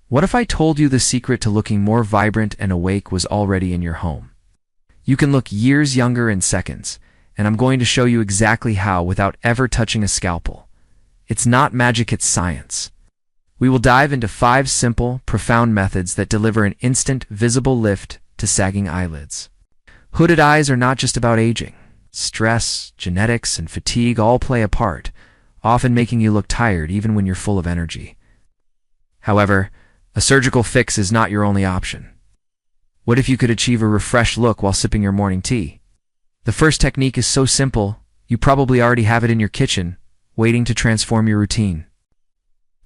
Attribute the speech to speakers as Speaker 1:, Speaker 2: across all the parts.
Speaker 1: What if I told you the secret to looking more vibrant and awake was already in your home? You can look years younger in seconds, and I'm going to show you exactly how without ever touching a scalpel. It's not magic, it's science. We will dive into 5 simple, profound methods that deliver an instant, visible lift to sagging eyelids. Hooded eyes are not just about aging. Stress, genetics, and fatigue all play a part, often making you look tired even when you're full of energy. However, a surgical fix is not your only option. What if you could achieve a refreshed look while sipping your morning tea? The first technique is so simple, you probably already have it in your kitchen, waiting to transform your routine.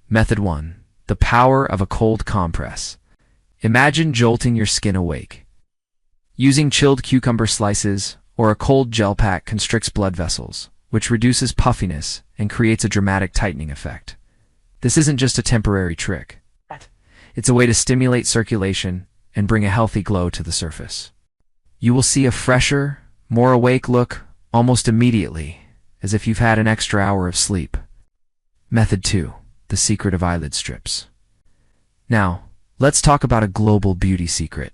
Speaker 1: Method 1. The power of a cold compress. Imagine jolting your skin awake. Using chilled cucumber slices or a cold gel pack constricts blood vessels, which reduces puffiness and creates a dramatic tightening effect. This isn't just a temporary trick. It's a way to stimulate circulation and bring a healthy glow to the surface. You will see a fresher, more awake look almost immediately, as if you've had an extra hour of sleep. Method 2. The secret of eyelid strips. Now, let's talk about a global beauty secret.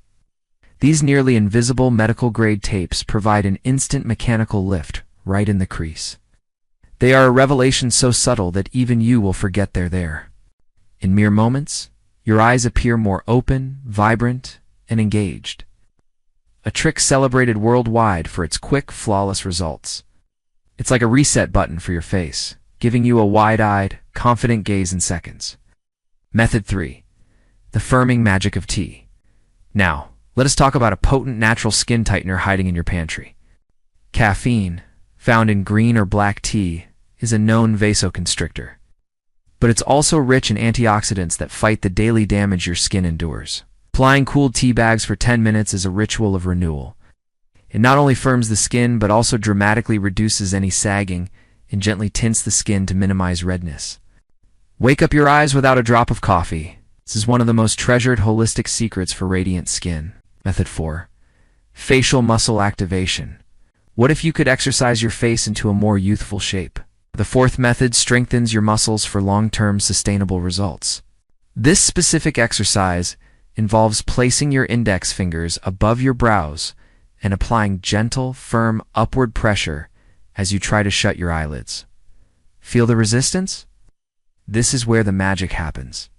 Speaker 1: These nearly invisible medical-grade tapes provide an instant mechanical lift right in the crease. They are a revelation so subtle that even you will forget they're there. In mere moments, your eyes appear more open, vibrant, and engaged. A trick celebrated worldwide for its quick, flawless results. It's like a reset button for your face, giving you a wide-eyed, confident gaze in seconds. Method 3. The firming magic of tea. Now, let us talk about a potent natural skin tightener hiding in your pantry. Caffeine, found in green or black tea, is a known vasoconstrictor. But it's also rich in antioxidants that fight the daily damage your skin endures. Applying cooled tea bags for 10 minutes is a ritual of renewal. It not only firms the skin, but also dramatically reduces any sagging and gently tints the skin to minimize redness. Wake up your eyes without a drop of coffee. This is one of the most treasured holistic secrets for radiant skin. Method 4. Facial muscle activation. What if you could exercise your face into a more youthful shape? The 4th method strengthens your muscles for long-term sustainable results. This specific exercise involves placing your index fingers above your brows and applying gentle, firm upward pressure as you try to shut your eyelids. Feel the resistance? This is where the magic happens.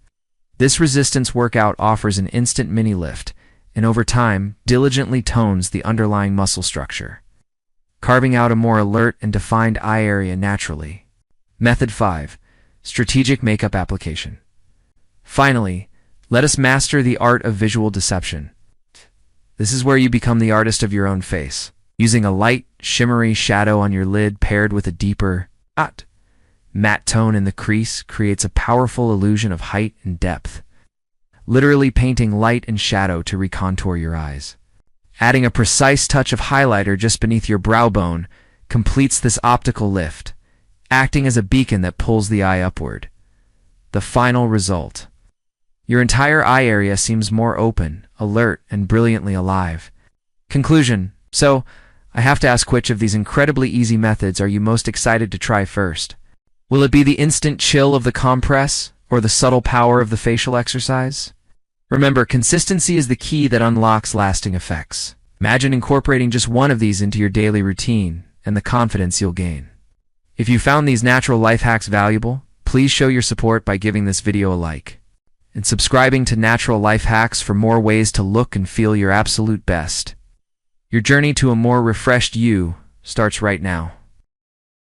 Speaker 1: This resistance workout offers an instant mini lift, and over time, diligently tones the underlying muscle structure, carving out a more alert and defined eye area naturally. Method 5. Strategic makeup application. Finally, let us master the art of visual deception. This is where you become the artist of your own face. Using a light, shimmery shadow on your lid paired with a deeper, matte tone in the crease creates a powerful illusion of height and depth, literally painting light and shadow to recontour your eyes. Adding a precise touch of highlighter just beneath your brow bone completes this optical lift, acting as a beacon that pulls the eye upward. The final result. Your entire eye area seems more open, alert, and brilliantly alive. Conclusion. So, I have to ask, which of these incredibly easy methods are you most excited to try first? Will it be the instant chill of the compress, or the subtle power of the facial exercise? Remember, consistency is the key that unlocks lasting effects. Imagine incorporating just one of these into your daily routine, and the confidence you'll gain. If you found these natural life hacks valuable, please show your support by giving this video a like, and subscribing to Natural Life Hacks for more ways to look and feel your absolute best. Your journey to a more refreshed you starts right now.